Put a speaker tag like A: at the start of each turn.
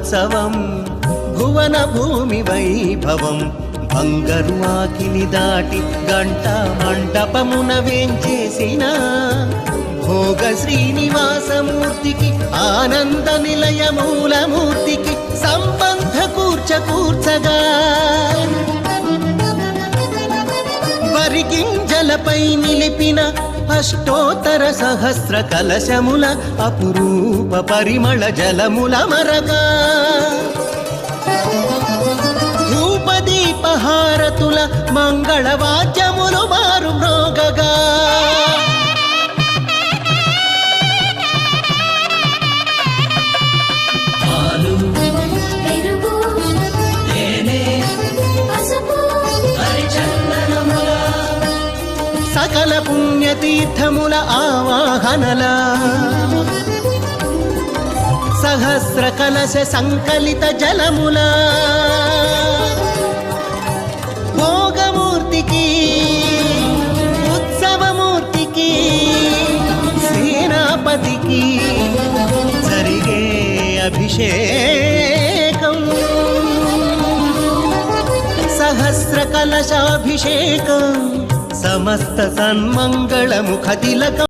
A: మహోత్సవం భువన భూమి వైభవం బంగారు ఆకిలి దాటి గంట మండపమున వేంచేసిన భోగ శ్రీనివాసమూర్తికి ఆనంద నిలయ మూలమూర్తికి సంబంధ కూర్చగా వరిగింజలపై నిలిపిన అష్టోత్తర సహస్ర కలశముల అపురూప పరిమళ జలముల మరగా ధూపదీపహారతుల మంగళవాద్యములు మారు మ్రోగగా సకల పుణ్యతీర్థముల ఆవాహనల సహస్ర కలశ సంకలిత జలముల భోగమూర్తికి ఉత్సవమూర్తికి సేనాపతికి జరిగే అభిషేకం సహస్ర కలశాభిషేకం సమస్త సన్మంగళముఖ తిలకం